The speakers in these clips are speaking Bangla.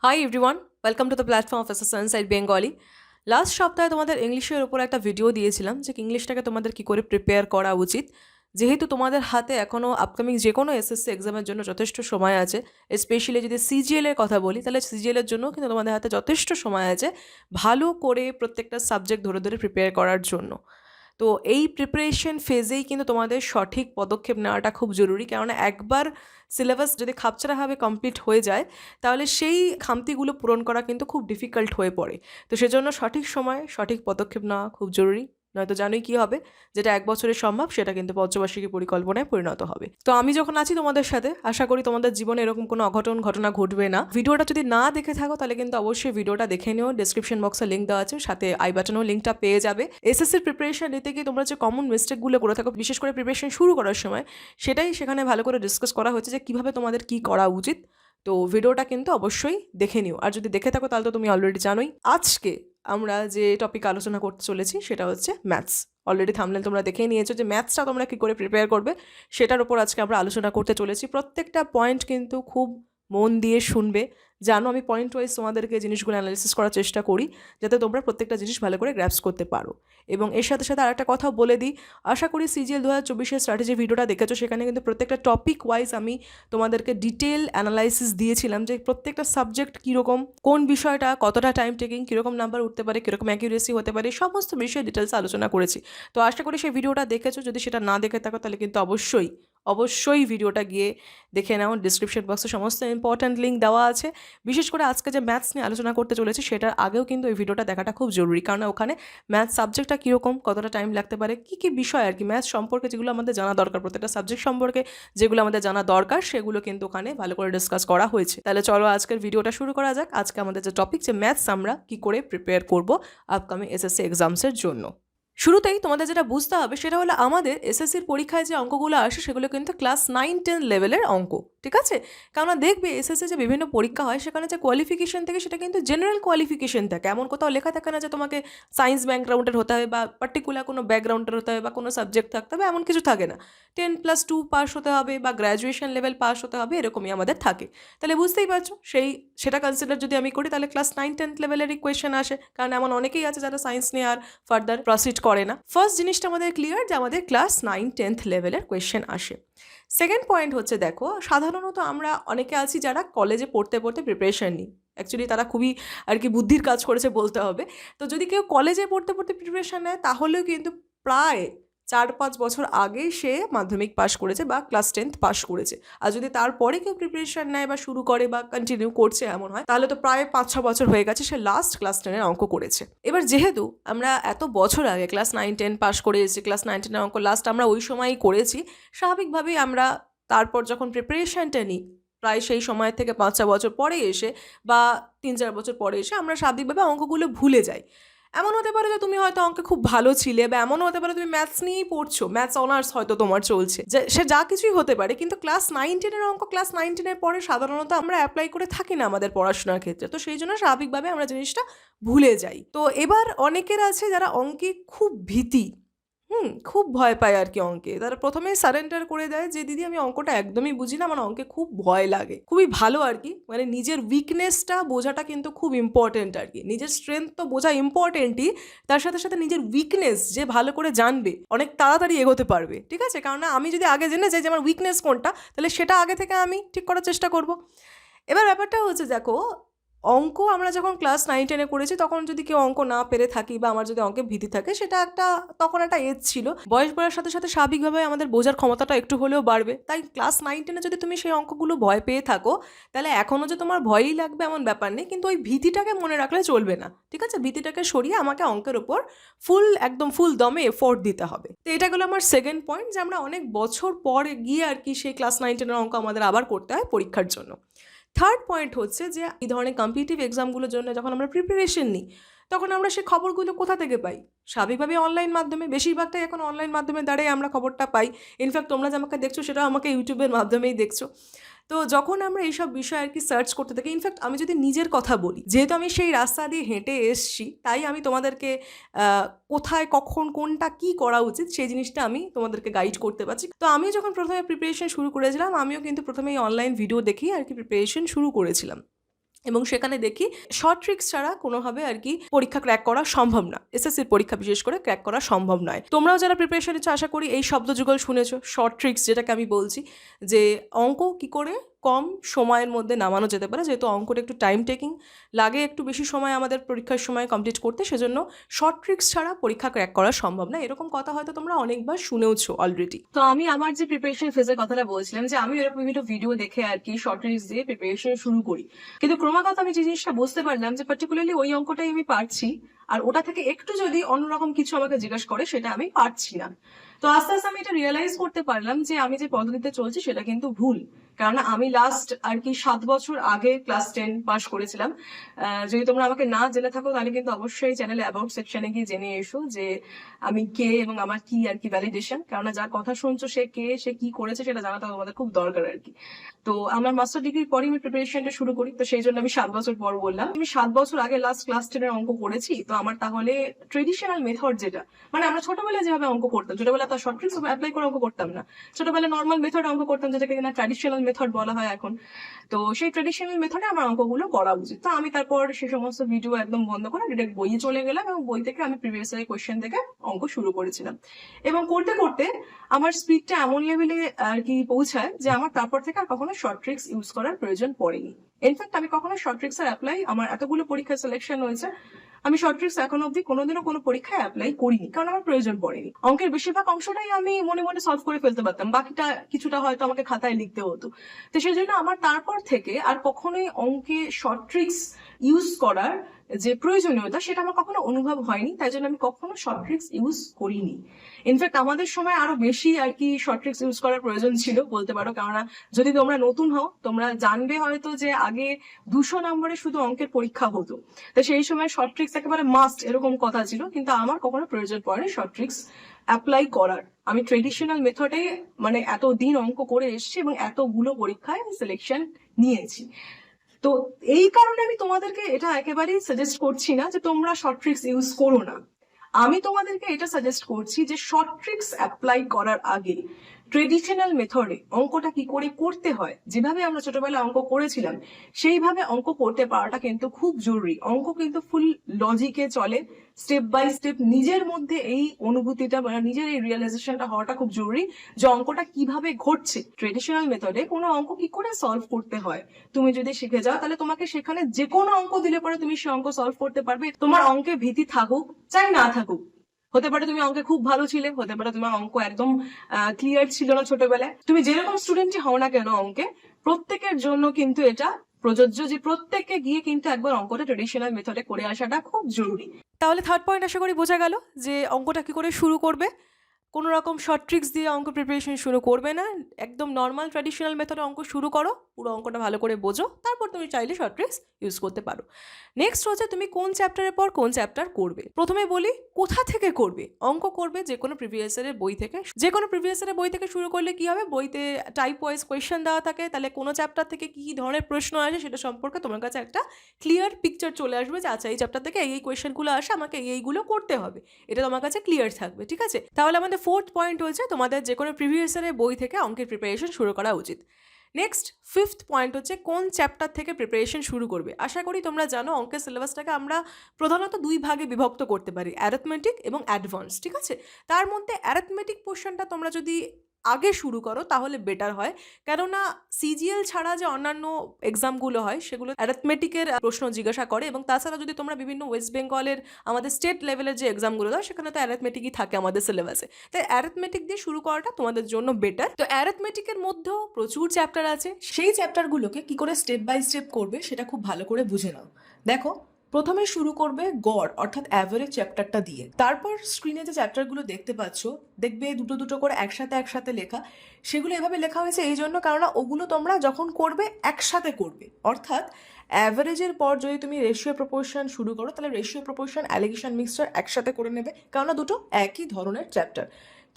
Hi everyone, welcome to the platform of SS science Bengali. Last সপ্তাহে তোমাদের ইংলিশের উপর একটা ভিডিও দিয়েছিলাম যে ইংলিশটাকে তোমাদের কী করে প্রিপেয়ার করা উচিত। যেহেতু তোমাদের হাতে এখনও আপকামিং যে কোনো এসএসসি এক্সামের জন্য যথেষ্ট সময় আছে, স্পেশালি যদি সিজিএলের কথা বলি তাহলে সিজিএলের জন্য কিন্তু তোমাদের হাতে যথেষ্ট সময় আছে ভালো করে প্রত্যেকটা সাবজেক্ট ধরে ধরে প্রিপেয়ার করার জন্য। তো এই প্রিপারেশন ফেজেই কিন্তু তোমাদের সঠিক পদক্ষেপ নেওয়াটা খুব জরুরি, কেননা একবার সিলেবাস যদি খাপছাড়াভাবে কমপ্লিট হয়ে যায় তাহলে সেই খামতিগুলো পূরণ করা কিন্তু খুব ডিফিকাল্ট হয়ে পড়ে। তো সেজন্য সঠিক সময়ে সঠিক পদক্ষেপ নেওয়া খুব জরুরি, নয়তো জানোই কী হবে, যেটা 1 বছরে সম্ভব সেটা কিন্তু পঞ্চবার্ষিকী পরিকল্পনায় পরিণত হবে। তো আমি যখন আছি তোমাদের সাথে, আশা করি তোমাদের জীবনে এরকম কোনো ঘটনা ঘটবে না। ভিডিওটা যদি না দেখে থাকো তাহলে কিন্তু অবশ্যই ভিডিওটা দেখে নিও, ডিসক্রিপশন বক্সে লিঙ্ক দেওয়া আছে, সাথে আই বাটনেও লিঙ্কটা পেয়ে যাবে। এসএসসির প্রিপারেশন নিতে গিয়ে তোমরা যে কমন মিস্টেকগুলো করে থাকো বিশেষ করে প্রিপারেশন শুরু করার সময়, সেটাই সেখানে ভালো করে ডিসকাস করা হয়েছে যে কীভাবে তোমাদের কী করা উচিত। তো ভিডিওটা কিন্তু অবশ্যই দেখে নিও, আর যদি দেখে থাকো তাহলে তো তুমি অলরেডি জানোই। আজকে আমরা যে টপিক আলোচনা করতে চলেছি সেটা হচ্ছে ম্যাথস। অলরেডি থাম্বনেল তোমরা দেখেই নিয়েছো যে ম্যাথসটা তোমরা কী করে প্রিপেয়ার করবে সেটার উপর আজকে আমরা আলোচনা করতে চলেছি। প্রত্যেকটা পয়েন্ট কিন্তু খুব মন দিয়ে শুনবে, জানো আমি পয়েন্ট ওয়াইজ তোমাদেরকে জিনিসগুলো অ্যানালিসিস করার চেষ্টা করি যাতে তোমরা প্রত্যেকটা জিনিস ভালো করে গ্র্যাপস করতে পারো। এবং এর সাথে সাথে আরেকটা কথা বলে দিই, আশা করি সিজিএল 2024-এর স্ট্র্যাটেজি ভিডিওটা দেখেছো, সেখানে কিন্তু প্রত্যেকটা টপিক ওয়াইজ আমি তোমাদেরকে ডিটেল অ্যানালাইসিস দিয়েছিলাম যে প্রত্যেকটা সাবজেক্ট কীরকম, কোন বিষয়টা কতটা টাইম টেকিং, কীরকম নাম্বার উঠতে পারে, কীরকম অ্যাকিউরেসি হতে পারে, সমস্ত বিষয়ে ডিটেলস আলোচনা করেছি। তো আশা করি সেই ভিডিওটা দেখেছো, যদি সেটা না দেখে থাকো তাহলে কিন্তু অবশ্যই ভিডিওটা গিয়ে দেখে নাও। ডিসক্রিপশন বক্সে সমস্ত ইম্পর্ট্যান্ট লিঙ্ক দেওয়া আছে। বিশেষ করে আজকে যে ম্যাথস নিয়ে আলোচনা করতে চলেছি সেটার আগেও কিন্তু এই ভিডিওটা দেখাটা খুব জরুরি, কারণ ওখানে ম্যাথস সাবজেক্টটা কীরকম, কতটা টাইম লাগতে পারে, কী কী বিষয় আর কি ম্যাথস সম্পর্কে যেগুলো আমাদের জানা দরকার, প্রত্যেকটা সাবজেক্ট সম্পর্কে যেগুলো আমাদের জানা দরকার সেগুলো কিন্তু ওখানে ভালো করে ডিসকাস করা হয়েছে। তাহলে চলো আজকের ভিডিওটা শুরু করা যাক। আজকে আমাদের যে টপিক, যে ম্যাথস আমরা কী করে প্রিপেয়ার করবো আপকামিং এসএসসি এক্সামসের জন্য। শুরুতেই তোমাদের যেটা বুঝতে হবে সেটা হলো আমাদের এসএসসির পরীক্ষায় যে অঙ্কগুলো আসে সেগুলো কিন্তু ক্লাস 9-10 লেভেলের অঙ্ক, ঠিক আছে? কেননা দেখবে এসএসসি যে বিভিন্ন পরীক্ষা হয় সেখানে যে কোয়ালিফিকেশন থাকে সেটা কিন্তু জেনারেল কোয়ালিফিকেশন থাকে, এমন কোথাও লেখা থাকে না যে তোমাকে সায়েন্স ব্যাকগ্রাউন্ডের হতে হবে বা পার্টিকুলার কোনো ব্যাকগ্রাউন্ডের হতে হবে বা কোনো সাবজেক্ট থাকতে হবে, এমন কিছু থাকে না। 10+2 পাস হতে হবে বা গ্র্যাজুয়েশন লেভেল পাস হতে হবে, এরকমই আমাদের থাকে। তাহলে বুঝতেই পারছো সেটা কনসিডার যদি আমি করি তাহলে ক্লাস 9-10 লেভেলেরই কোয়েশ্চেন আসে, কারণ এমন অনেকেই আছে যারা সায়েন্স নিয়ে আর ফার্দার প্রসিড করে না। ফার্স্ট জিনিসটা আমাদের ক্লিয়ার যে আমাদের ক্লাস 9-10 লেভেলের কোয়েশ্চেন আসে। সেকেন্ড পয়েন্ট হচ্ছে, দেখো সাধারণত আমরা অনেকে আছি যারা কলেজে পড়তে পড়তে প্রিপারেশন নিই, অ্যাকচুয়ালি তারা খুবই আর কি বুদ্ধির কাজ করেছে বলতে হবে। তো যদি কেউ কলেজে পড়তে পড়তে প্রিপারেশন নেয় তাহলেও কিন্তু প্রায় 4-5 বছর আগে সে মাধ্যমিক পাশ করেছে বা ক্লাস 10 পাশ করেছে। আর যদি তারপরে কেউ প্রিপারেশন নেয় বা শুরু করে বা কন্টিনিউ করছে এমন হয়, তাহলে তো প্রায় 5-6 বছর হয়ে গেছে সে লাস্ট ক্লাস 10-এর অঙ্ক করেছে। এবার যেহেতু আমরা এত বছর আগে ক্লাস 9-10 পাশ করে এসেছি, ক্লাস 9-10-এর অঙ্ক লাস্ট আমরা ওই সময়ই করেছি, স্বাভাবিকভাবেই আমরা তারপর যখন প্রিপারেশনটা নিই প্রায় সেই সময় থেকে 5-6 বছর পরে এসে বা 3-4 বছর পরে এসে আমরা স্বাভাবিকভাবে অঙ্কগুলো ভুলে যাই। এমন হতে পারে যে তুমি হয়তো অঙ্কে খুব ভালো ছিলে, বা এমনও হতে পারে তুমি ম্যাথস নিয়েই পড়ছো, ম্যাথস অনার্স হয়তো তোমার চলছে, যে সে যা কিছুই হতে পারে, কিন্তু ক্লাস 9-10-এর অঙ্ক ক্লাস 9-10-এর পরে সাধারণত আমরা অ্যাপ্লাই করে থাকি না আমাদের পড়াশোনার ক্ষেত্রে। তো সেই জন্য স্বাভাবিকভাবে আমরা জিনিসটা ভুলে যাই। তো এবার অনেকের আছে যারা অঙ্কে খুব ভীতি, খুব ভয় পায় আর কি অঙ্কে, তারা প্রথমেই সারেন্ডার করে দেয় যে দিদি আমি অঙ্কটা একদমই বুঝি না, আমার অঙ্কে খুব ভয় লাগে। খুবই ভালো আর কি, মানে নিজের উইকনেসটা বোঝাটা কিন্তু খুব ইম্পর্টেন্ট আর কি। নিজের স্ট্রেংথ তো বোঝা ইম্পর্টেন্টই, তার সাথে সাথে নিজের উইকনেস যে ভালো করে জানবে অনেক তাড়াতাড়ি এগোতে পারবে, ঠিক আছে? কারণ আমি যদি আগে জেনে যাই যে আমার উইকনেস কোনটা, তাহলে সেটা আগে থেকে আমি ঠিক করার চেষ্টা করব। এবার ব্যাপারটা হচ্ছে, দেখো অঙ্ক আমরা যখন ক্লাস 9-10-এ করেছি তখন যদি কেউ অঙ্ক না পেরে থাকি বা আমার যদি অঙ্কে ভীতি থাকে, সেটা তখন একটা এজ ছিল, বয়স বাড়ার সাথে সাথে স্বাভাবিকভাবে আমাদের বোঝার ক্ষমতাটা একটু হলেও বাড়বে। তাই ক্লাস 9-10-এ যদি তুমি সেই অঙ্কগুলো ভয় পেয়ে থাকো তাহলে এখনও যে তোমার ভয়ই লাগবে এমন ব্যাপার নেই, কিন্তু ওই ভীতিটাকে মনে রাখলে চলবে না, ঠিক আছে? ভীতিটাকে সরিয়ে আমাকে অঙ্কের ওপর একদম ফুল দমে এফোর্ট দিতে হবে। তো এটা গেলো আমার সেকেন্ড পয়েন্ট, যে আমরা অনেক বছর পরে গিয়ে আর কি সেই ক্লাস 9-10-এর অঙ্ক আমাদের আবার করতে হয় পরীক্ষার জন্য। থার্ড পয়েন্ট হচ্ছে যে এই ধরনের কম্পিটিটিভ এক্সামগুলোর জন্য যখন আমরা প্রিপারেশন নিই তখন আমরা সেই খবরগুলো কোথা থেকে পাই? স্বাভাবিকভাবে অনলাইন মাধ্যমে, বেশিরভাগটাই এখন অনলাইন মাধ্যমে দ্বারাই আমরা খবরটা পাই। ইনফ্যাক্ট তোমরা যে আমাকে দেখছো সেটাও আমাকে ইউটিউবের মাধ্যমেই দেখছো। তো যখন আমরা এইসব বিষয় আর কি সার্চ করতে থাকি, ইনফ্যাক্ট আমি যদি নিজের কথা বলি, যেহেতু আমি সেই রাস্তা দিয়ে হেঁটে এসছি তাই আমি তোমাদেরকে কোথায় কখন কোনটা কী করা উচিত সেই জিনিসটা আমি তোমাদেরকে গাইড করতে পারছি। তো আমি যখন প্রথমে প্রিপারেশন শুরু করেছিলাম আমিও কিন্তু প্রথমেই অনলাইন ভিডিও দেখেই আর কি প্রিপারেশন শুরু করেছিলাম। এবং সেখানে দেখি শর্ট ট্রিক্স ছাড়া কোনোভাবে আর কি পরীক্ষা ক্র্যাক করা সম্ভব না, এসএসসির পরীক্ষা বিশেষ করে ক্র্যাক করা সম্ভব নয়। তোমরাও যারা প্রিপারেশন নিচ্ছ আশা করি এই শব্দযুগল শুনেছো, শর্ট ট্রিক্স যেটাকে আমি বলছি, যে অঙ্ক কি করে কম সময়ের মধ্যে নামানো যেতে পারে, যেহেতু অঙ্কটা একটু টাইম টেকিং লাগে, একটু বেশি সময় আমাদের পরীক্ষার সময় কমপ্লিট করতে, সেজন্য শর্ট ট্রিক্স ছাড়া পরীক্ষা ক্র্যাক করা সম্ভব না। এরকম কথা হয়তো তোমরা অনেকবার শুনেওছো অলরেডি। তো আমি আমার যে প্রিপারেশন ফেজের কথাটা বলছিলাম, যে আমি এরকম বিভিন্ন ভিডিও দেখে আর কি শর্ট ট্রিক্স দিয়ে প্রিপারেশন শুরু করি, কিন্তু ক্রমাগত আমি যে জিনিসটা বুঝতে পারলাম যে পার্টিকুলারলি ওই অঙ্কটাই আমি পারছি, আর ওটা থেকে একটু যদি অন্যরকম কিছু আমাকে জিজ্ঞাসা করে সেটা আমি পারছি না। তো আস্তে আস্তে আমি এটা রিয়েলাইজ করতে পারলাম যে আমি যে পদ্ধতিতে চলছি সেটা কিন্তু ভুল। কারণ আমি লাস্ট আর কি 7 বছর আগে ক্লাস 10 পাস করেছিলাম। যদি তোমরা আমাকে না জেনে থাকো তাহলে কিন্তু অবশ্যই চ্যানেলে অ্যাবাউট সেকশনে গিয়ে জেনে এসো যে আমি কে এবং আমার কি আর কি ভ্যালিডেশন। কারণ যার কথা শুনছো সে কে, সে কি করেছে সেটা জানাটা তোমাদের খুব দরকার আর কি। তো আমার মাস্টার ডিগ্রির পরে আমি প্রিপারেশনটা শুরু করি, তো সেই জন্য আমি 7 বছর পর বললাম। আমি 7 বছর আগে লাস্ট ক্লাস 10 এর অঙ্ক করেছি, তো আমার তাহলে ট্রেডিশনাল মেথড যেটা, মানে আমরা ছোটবেলায় যেভাবে অঙ্ক করতাম, ছোটবেলায় তার শর্ট ট্রিক্স অ্যাপ্লাই করে অঙ্ক করতাম না, ছোটবেলায় নর্মাল মেথড অঙ্ক করতাম, যেটাকে কিনা ট্র্যাডিশনাল মেথড বলা হয় এখন। তো সেই ট্র্যাডিশনাল মেথডে আমার অঙ্কগুলো করা উচিত। তো আমি তারপর সেই সমস্ত ভিডিও একদম বন্ধ করে ডিরেক্ট বইয়ে চলে গেলাম এবং বই থেকে আমি প্রিভিয়াস ইয়ার কোয়েশ্চেন থেকে অঙ্ক শুরু করেছিলাম। এবং করতে করতে আমার স্পিডটা এমন লেভেলে আর কি পৌঁছায় যে আমার তারপর থেকে আর কখনো শর্ট ট্রিক্স ইউজ করার প্রয়োজন পড়েনি। ইনফ্যাক্ট আমি কখনো শর্ট ট্রিক্স এর অ্যাপ্লাই, আমার এতগুলো পরীক্ষার সিলেকশন হয়েছে, আমি শর্ট ট্রিক্স এখন অব্দি কোনোদিনও কোনো পরীক্ষায় অ্যাপ্লাই করিনি, কারণ আমার প্রয়োজন পড়েনি। অঙ্কের বেশিরভাগ অংশটাই আমি মনে মনে সলভ করে ফেলতে পারতাম, বাকিটা কিছুটা হয়তো আমাকে খাতায় লিখতে হতো। তো সেই জন্য আমার তারপর থেকে আর কখনোই অঙ্কে শর্ট ট্রিক্স ইউজ করার যে প্রয়োজনীয়তা সেটা আমার কখনো অনুভব হয়নি, তাই জন্য আমি কখনো শর্ট ট্রিক্স ইউজ করিনি। ইনফ্যাক্ট আমাদের সময় আরো বেশি আর কি শর্ট ট্রিক্স ইউজ করার প্রয়োজন ছিল বলতে পারো, কারণ যদি তোমরা নতুন হও তোমরা জানবে হয়তো যে আগে 200 নম্বরে শুধু অঙ্কের পরীক্ষা হতো, তো সেই সময় শর্ট ট্রিক্স একেবারে মাস্ট এরকম কথা ছিল, কিন্তু আমার কখনো প্রয়োজন পড়েনি শর্ট ট্রিক্স অ্যাপ্লাই করার। আমি ট্রেডিশনাল মেথডে মানে এতদিন অঙ্ক করে এসেছি এবং এতগুলো পরীক্ষায় সিলেকশন নিয়েছি। তো এই কারণে আমি তোমাদেরকে এটা একেবারেই সাজেস্ট করছি না যে তোমরা শর্ট ট্রিক্স ইউজ করো না। আমি তোমাদেরকে এটা সাজেস্ট করছি যে শর্ট ট্রিক্স অ্যাপ্লাই করার আগে ট্রেডিশনাল মেথডে অঙ্কটা কি করে করতে হয়, যেভাবে আমরা ছোটবেলায় অঙ্ক করেছিলাম সেইভাবে অঙ্ক করতে পারাটা কিন্তু খুব জরুরি। অঙ্ক কিন্তু ফুল লজিকে চলে, স্টেপ বাই স্টেপ নিজের মধ্যে এই অনুভূতিটা মানে নিজের এই রিয়েলাইজেশনটা হওয়াটা খুব জরুরি যে অঙ্কটা কিভাবে ঘটছে। ট্রেডিশনাল মেথডে কোনো অঙ্ক কি করে সলভ করতে হয় তুমি যদি শিখে যাও, তাহলে তোমাকে সেখানে যে কোনো অঙ্ক দিলে পরে তুমি সে অঙ্ক সলভ করতে পারবে, তোমার অঙ্কে ভীতি থাকুক চাই না থাকুক। হতে পারে তুমি অঙ্কে খুব ভালো ছিলে, হতে পারে তোমার অঙ্ক একদম ক্লিয়ার ছিল না ছোটবেলায়, তুমি যেরকম স্টুডেন্টই হও না কেন অঙ্কে, প্রত্যেকের জন্য কিন্তু এটা প্রযোজ্য যে প্রত্যেককে গিয়ে কিন্তু একবার অঙ্কটা ট্রেডিশনাল মেথডে করে আসাটা খুব জরুরি। তাহলে থার্ড পয়েন্ট আশা করি বোঝা গেল যে অঙ্কটা কি করে শুরু করবে। কোনো রকম শর্ট ট্রিক্স দিয়ে অঙ্ক প্রিপারেশন শুরু করবে না, একদম নর্মাল ট্র্যাডিশনাল মেথডে অঙ্ক শুরু করো, পুরো অঙ্কটা ভালো করে বোঝো, তারপর তুমি চাইলে শর্ট ট্রিক্স ইউজ করতে পারো। নেক্সট হচ্ছে তুমি কোন চ্যাপ্টারের পর কোন চ্যাপ্টার করবে। প্রথমে বলি কোথা থেকে করবে। অঙ্ক করবে যে কোনো প্রিভিয়াস ইয়ারের বই থেকে, যে কোনো প্রিভিয়াস ইয়ারের বই থেকে শুরু করলে কি হবে, বইতে টাইপ ওয়াইজ কোয়েশ্চেন দেওয়া থাকে, তাহলে কোনো চ্যাপ্টার থেকে কী ধরনের প্রশ্ন আসে সেটা সম্পর্কে তোমার কাছে একটা ক্লিয়ার পিকচার চলে আসবে যে আচ্ছা এই চ্যাপ্টার থেকে এই কোয়েশ্চেনগুলো আসে, আমাকে এইগুলো করতে হবে, এটা তোমার কাছে ক্লিয়ার থাকবে। ঠিক আছে, তাহলে আমাদের ফোর্থ পয়েন্ট হচ্ছে তোমাদের যে কোনো প্রিভিয়াস ইয়ারের বই থেকে অঙ্কের প্রিপারেশন শুরু করা উচিত। নেক্সট ফিফথ পয়েন্ট হচ্ছে কোন চ্যাপ্টার থেকে প্রিপারেশন শুরু করবে। আশা করি তোমরা জানো অঙ্কের সিলেবাসটাকে আমরা প্রধানত 2 ভাগে বিভক্ত করতে পারি, অ্যারিথমেটিক এবং অ্যাডভান্স। ঠিক আছে, তার মধ্যে অ্যারিথমেটিক পোর্শনটা তোমরা যদি আগে শুরু করো তাহলে বেটার হয়, কেননা সিজিএল ছাড়া যে অন্যান্য এক্সামগুলো হয় সেগুলো অ্যারিথমেটিকের প্রশ্ন জিজ্ঞাসা করে, এবং তাছাড়া যদি তোমরা বিভিন্ন ওয়েস্ট বেঙ্গলের আমাদের স্টেট লেভেলের যে এক্সামগুলো দাও সেখানে তো অ্যারিথমেটিকই থাকে আমাদের সিলেবাসে, তাই অ্যারিথমেটিক দিয়ে শুরু করাটা তোমাদের জন্য বেটার। তো অ্যারিথমেটিকের মধ্যেও প্রচুর চ্যাপ্টার আছে, সেই চ্যাপ্টারগুলোকে কি করে স্টেপ বাই স্টেপ করবে সেটা খুব ভালো করে বুঝে নাও। দেখো, প্রথমে শুরু করবে গড় অর্থাৎ অ্যাভারেজ চ্যাপ্টারটা দিয়ে, তারপর স্ক্রিনে যে চ্যাপ্টারগুলো দেখতে পাচ্ছ দেখবে দুটো দুটো করে একসাথে লেখা, সেগুলো এভাবে লেখা হয়েছে এই জন্য কারণ ওগুলো তোমরা যখন করবে একসাথে করবে, অর্থাৎ অ্যাভারেজের পর যদি তুমি রেশিও প্রপোর্শন শুরু করো তাহলে রেশিও প্রপোর্শন অ্যালিগেশন মিক্সচার একসাথে করে নেবে, কারণ দুটো একই ধরনের চ্যাপ্টার।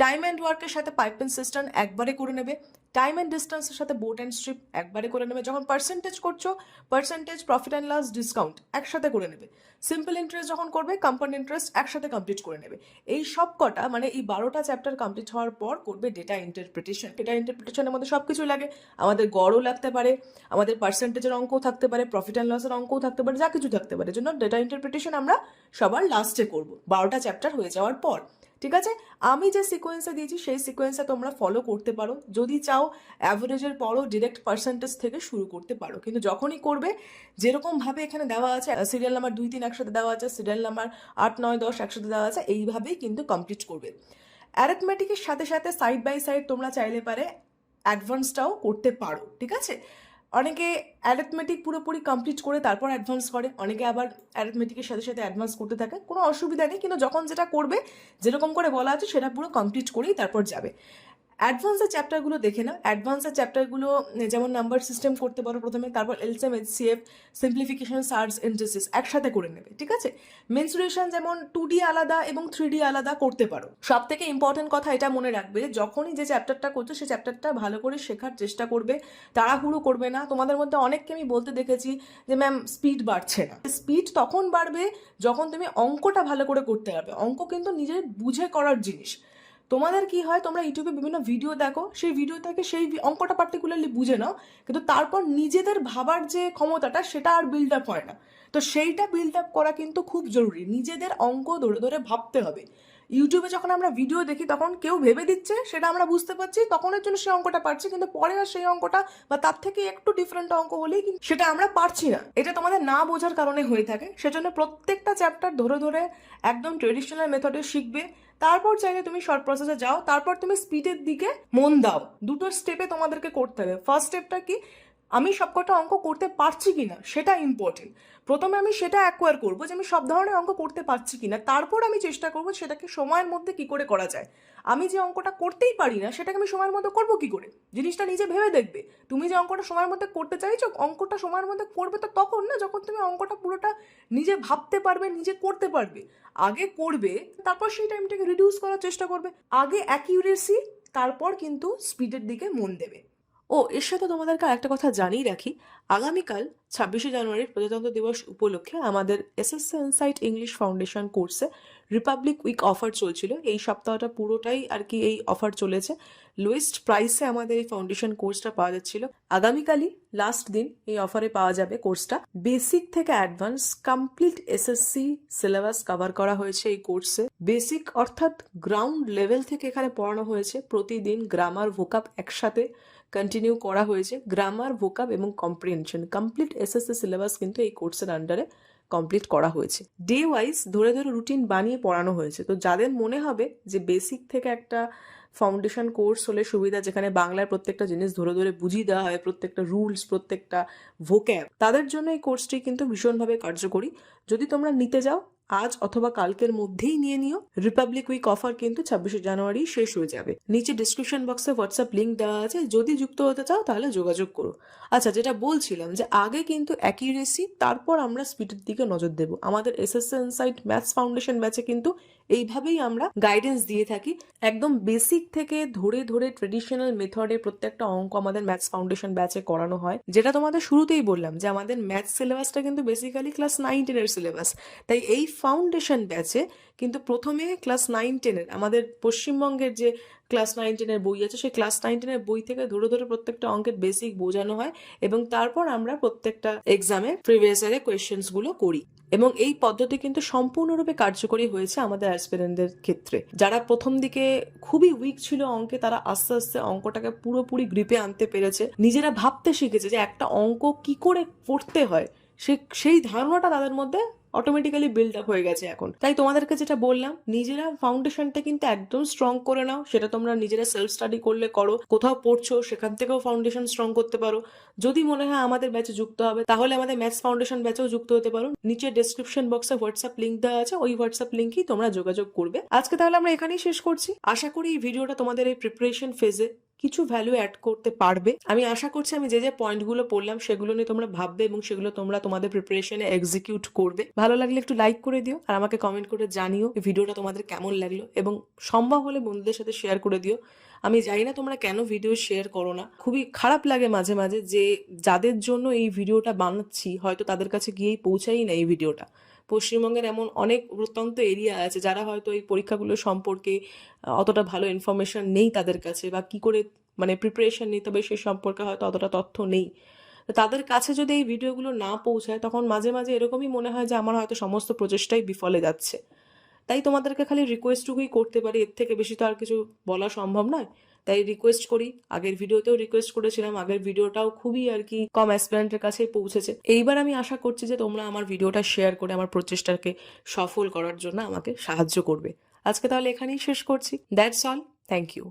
টাইম অ্যান্ড ওয়ার্কের সাথে পাইপ অ্যান্ড সিস্টেম একবারে করে নেবে, টাইম অ্যান্ড ডিস্টেন্সের সাথে বোট অ্যান্ড স্ট্রিপ একবারে করে নেবে। যখন পার্সেন্টেজ করছো, percentage, profit and loss, discount একসাথে করে নেবে। সিম্পল ইন্টারেস্ট যখন করবে, কম্পাউন্ড ইন্টারেস্ট একসাথে কমপ্লিট করে নেবে। এই সব কটা মানে এই 12টা চ্যাপ্টার কমপ্লিট হওয়ার পর করবে ডেটা ইন্টারপ্রিটেশন। ডেটা ইন্টারপ্রিটেশনের মধ্যে সব কিছু লাগে, আমাদের গড়ও লাগতে পারে, আমাদের পার্সেন্টেজের অঙ্কও থাকতে পারে, প্রফিট অ্যান্ড লসের অঙ্কও থাকতে পারে, যা কিছু থাকতে পারে। জন্য ডেটা ইন্টারপ্রিটেশন আমরা সবার লাস্টে করবো 12টা চ্যাপ্টার হয়ে যাওয়ার পর। ঠিক আছে, আমি যে সিকোয়েন্সে দিয়েছি সেই সিকোয়েন্সে তোমরা ফলো করতে পারো। যদি চাও অ্যাভারেজের পরও ডিরেক্ট পার্সেন্টেজ থেকে শুরু করতে পারো, কিন্তু যখনই করবে যেরকমভাবে এখানে দেওয়া আছে, সিরিয়াল নাম্বার 2, 3 একসাথে দেওয়া আছে, সিরিয়াল নাম্বার 8, 9, 10 একসাথে দেওয়া আছে, এইভাবেই কিন্তু কমপ্লিট করবে। অ্যারিথমেটিকের সাথে সাথে সাইড বাই সাইড তোমরা চাইলে পারে অ্যাডভান্সটাও করতে পারো। ঠিক আছে, অনেকে অ্যারিথমেটিক পুরোপুরি কমপ্লিট করে তারপর অ্যাডভান্স করে, অনেকে আবার অ্যারিথমেটিকের সাথে সাথে অ্যাডভান্স করতে থাকে, কোনো অসুবিধা নেই। কিন্তু যখন যেটা করবে, যেরকম করে বলা আছে সেটা পুরো কমপ্লিট করেই তারপর যাবে। অ্যাডভান্সের চ্যাপ্টারগুলো দেখে না। অ্যাডভান্সের চ্যাপ্টারগুলো যেমন নাম্বার সিস্টেম করতে পারো প্রথমে, তারপর এলসিএম, এইচসিএফ, সিম্পলিফিকেশন, সার্চ, ইন্টারেসিস একসাথে করে নেবে। ঠিক আছে, মেনসুরেশন যেমন 2D আলাদা এবং 3D আলাদা করতে পারো। সব থেকে ইম্পর্টেন্ট কথা এটা মনে রাখবে, যখনই যে চ্যাপ্টারটা করছো সেই চ্যাপ্টারটা ভালো করে শেখার চেষ্টা করবে, তাড়াহুড়ো করবে না। তোমাদের মধ্যে অনেককে আমি বলতে দেখেছি যে ম্যাম স্পিড বাড়ছে না। স্পিড তখন বাড়বে যখন তুমি অঙ্কটা ভালো করে করতে পারবে। অঙ্ক কিন্তু নিজের বুঝে করার জিনিস। তোমাদের কি হয়, তোমরা ইউটিউবে বিভিন্ন ভিডিও দেখো, সেই ভিডিও থেকে সেই অঙ্কটা পার্টিকুলারলি বুঝে নাও, কিন্তু তারপর নিজেদের ভাবার যে ক্ষমতাটা সেটা আর বিল্ড আপ হয় না। তো সেইটা বিল্ড আপ করা কিন্তু খুব জরুরি। নিজেদের অঙ্ক ধরে ধরে ভাবতে হবে। ইউটিউবে যখন আমরা ভিডিও দেখি তখন কেউ ভেবে দিচ্ছে, সেটা আমরা বুঝতে পারছি, তখনের জন্য সেই অঙ্কটা পারছি, কিন্তু পরে আর সেই অঙ্কটা বা তার থেকে একটু ডিফারেন্ট অঙ্ক হলেই কিন্তু সেটা আমরা পারছি না। এটা তোমাদের না বোঝার কারণে হয়ে থাকে। সেজন্য প্রত্যেকটা চ্যাপ্টার ধরে ধরে একদম ট্রেডিশনাল মেথডে শিখবে। তারপর চাইলে তুমি শর্ট প্রসেসে যাও, তারপর তুমি স্পিডের দিকে মন দাও। দুটো স্টেপে তোমাদেরকে করতে হবে। ফার্স্ট স্টেপটা কি, আমি সবকটা অঙ্ক করতে পারছি কিনা সেটা ইম্পর্টেন্ট। প্রথমে আমি সেটা অ্যাকোয়ার করবো যে আমি সব ধরনের অঙ্ক করতে পারছি কিনা, তারপর আমি চেষ্টা করবো সেটাকে সময়ের মধ্যে কি করে করা যায়। আমি যে অঙ্কটা করতেই পারি না সেটাকে আমি সময়ের মধ্যে করবো কি করে, জিনিসটা নিজে ভেবে দেখবে। তুমি যে অঙ্কটা সময়ের মধ্যে করতে চাইছো, অঙ্কটা সময়ের মধ্যে করবে তো তখন না যখন তুমি অঙ্কটা পুরোটা নিজে ভাবতে পারবে, নিজে করতে পারবে। আগে করবে, তারপর সেই টাইমটাকে রিডিউস করার চেষ্টা করবে। আগে অ্যাকিউরেসি, তারপর কিন্তু স্পিডের দিকে মন দেবে। ও এর সাথে তোমাদেরকে আরেকটা কথা জানিয়ে রাখি, আগামীকাল 26শে জানুয়ারির প্রজাতন্ত্র দিবস উপলক্ষে আমাদের এসএসসি ইনসাইট ইংলিশ ফাউন্ডেশন কোর্সে রিপাবলিক উইক অফার চলছিল। এই সপ্তাহটা পুরোটাই আর কি এই অফার চলেছে। লোয়েস্ট প্রাইসে আমাদের এই ফাউন্ডেশন কোর্সটা পাওয়া যাচ্ছিল। আগামীকালই লাস্ট দিন এই অফারে পাওয়া যাবে কোর্সটা। বেসিক থেকে advance complete SSC syllabus cover করা হয়েছে এই কোর্সে। বেসিক অর্থাৎ গ্রাউন্ড লেভেল থেকে এখানে পড়ানো হয়েছে। প্রতিদিন গ্রামার, ভোকাব একসাথে কন্টিনিউ করা হয়েছে। গ্রামার, ভোকাব এবং কম্প্রিহেনশন কমপ্লিট এসএসসি সিলেবাস কিন্তু এই কোর্সের আন্ডারে কমপ্লিট করা হয়েছে। ডে ওয়াইজ ধরে ধরে রুটিন বানিয়ে পড়ানো হয়েছে। তো যাদের মনে হবে যে বেসিক থেকে একটা ফাউন্ডেশন কোর্স হলে সুবিধা, যেখানে বাংলার প্রত্যেকটা জিনিস ধরে ধরে বুঝিয়ে দেওয়া হয়, প্রত্যেকটা রুলস, প্রত্যেকটা ভোক্যাব, তাদের জন্য এই কোর্সটি কিন্তু ভীষণভাবে কার্যকরী। যদি তোমরা নিতে যাও আজ অথবা কালকের মধ্যেই নিয়ে নিও। রিপাবলিক উইক অফার কিন্তু 26শে জানুয়ারি শেষ হয়ে যাবে। নিচে ডিসক্রিপশন বক্সে হোয়াটসঅ্যাপ লিঙ্ক দেওয়া আছে, যদি যুক্ত হতে চাও তাহলে যোগাযোগ করো। আচ্ছা, যেটা বলছিলাম যে আগে কিন্তু অ্যাকিউরেসি, তারপর আমরা স্পিডের দিকে নজর দেবো। আমাদের এসএসসি ইনসাইট ম্যাথস ফাউন্ডেশন ব্যাচে কিন্তু এইভাবেই আমরা গাইডেন্স দিয়ে থাকি। একদম বেসিক থেকে ধরে ধরে ট্রেডিশনাল মেথডে প্রত্যেকটা অঙ্ক আমাদের ম্যাথস ফাউন্ডেশন ব্যাচে করানো হয়। যেটা তোমাদের শুরুতেই বললাম যে আমাদের ম্যাথস সিলেবাসটা কিন্তু বেসিক্যালি ক্লাস 9-10 এর সিলেবাস। তাই এই ফাউন্ডেশন ব্যাচে কিন্তু প্রথমে ক্লাস 9-10 আমাদের পশ্চিমবঙ্গের যে ক্লাস 9-10 বই আছে, সেই ক্লাস 9-10 বই থেকে ধরে ধরে প্রত্যেকটা অঙ্কের বেসিক বোঝানো হয়, এবং তারপর আমরা প্রত্যেকটা এক্সামে প্রিভিয়াস ইয়ারের কোয়েশ্চেন্স গুলো করি। এবং এই পদ্ধতি কিন্তু সম্পূর্ণরূপে কার্যকরী হয়েছে আমাদের অ্যাসপিরেন্টদের ক্ষেত্রে। যারা প্রথম দিকে খুবই উইক ছিল অঙ্কে, তারা আস্তে আস্তে অঙ্কটাকে পুরোপুরি গ্রিপে আনতে পেরেছে, নিজেরা ভাবতে শিখেছে যে একটা অঙ্ক কি করে করতে হয়, সেই ধারণাটা তাদের মধ্যে অটোমেটিক্যালি বিল্ড আপ হয়ে গেছে এখন। তাই তোমাদেরকে যেটা বললাম, নিজেরা ফাউন্ডেশনটা কিন্তু একদম স্ট্রং করে নাও। সেটা তোমরা নিজেরা সেলফ স্টাডি করলে করো, কোথাও পড়ছো সেখান থেকেও ফাউন্ডেশন স্ট্রং করতে পারো। যদি মনে হয় আমাদের ব্যাচে যুক্ত হবে, তাহলে আমাদের ম্যাথস ফাউন্ডেশন ব্যাচেও যুক্ত হতে পারো। নিচে ডেসক্রিপশন বক্সে হোয়াটসঅ্যাপ লিঙ্ক দেওয়া আছে, ওই হোয়াটসঅ্যাপ লিঙ্কেই তোমরা যোগাযোগ করবে। আজকে তাহলে আমরা এখানেই শেষ করছি। আশা করি এই ভিডিওটা তোমাদের এই প্রিপারেশন ফেজে কিছু ভ্যালু অ্যাড করতে পারবে। আমি আশা করছি আমি যে যে পয়েন্টগুলো বললাম সেগুলো নিয়ে তোমরা ভাববে এবং সেগুলো তোমরা তোমাদের প্রিপারেশনে এক্সিকিউট করবে। ভালো লাগলে একটু লাইক করে দিও আর আমাকে কমেন্ট করে জানিও এই ভিডিওটা তোমাদের কেমন লাগলো, এবং সম্ভব হলে বন্ধুদের সাথে শেয়ার করে দিও। আমি জানি না তোমরা কেন ভিডিও শেয়ার করো না, খুবই খারাপ লাগে মাঝে মাঝে যে যাদের জন্য এই ভিডিওটা বানাচ্ছি হয়তো তাদের কাছে গিয়েই পৌঁছাই না এই ভিডিওটা। পশ্চিমবঙ্গের এমন অনেক প্রত্যন্ত এরিয়া আছে যারা হয়তো এই পরীক্ষাগুলো সম্পর্কে অতটা ভালো ইনফরমেশন নেই তাদের কাছে, বা কি করে মানে প্রিপারেশন নিতে হবে সে সম্পর্কে হয়তো অতটা তথ্য নেই। তো তাদের কাছে যদি এই ভিডিওগুলো না পৌঁছায় তখন মাঝে মাঝে এরকমই মনে হয় যে আমার হয়তো সমস্ত প্রচেষ্টাই বিফলে যাচ্ছে। তাই তোমাদেরকে খালি রিকোয়েস্টটুকুই করতে পারি, এর থেকে বেশি তো আর কিছু বলা সম্ভব নয়। তাই রিকোয়েস্ট করি, আগের ভিডিওতেও রিকোয়েস্ট করেছিলাম, আগের ভিডিওটাও খুবই আর কি কম অ্যাসপিরেন্টের কাছেই পৌঁছেছে। এইবার আমি আশা করছি যে তোমরা আমার ভিডিওটা শেয়ার করে আমার প্রচেষ্টাকে সফল করার জন্য আমাকে সাহায্য করবে। আজকে তাহলে এখানেই শেষ করছি। That's all, thank you.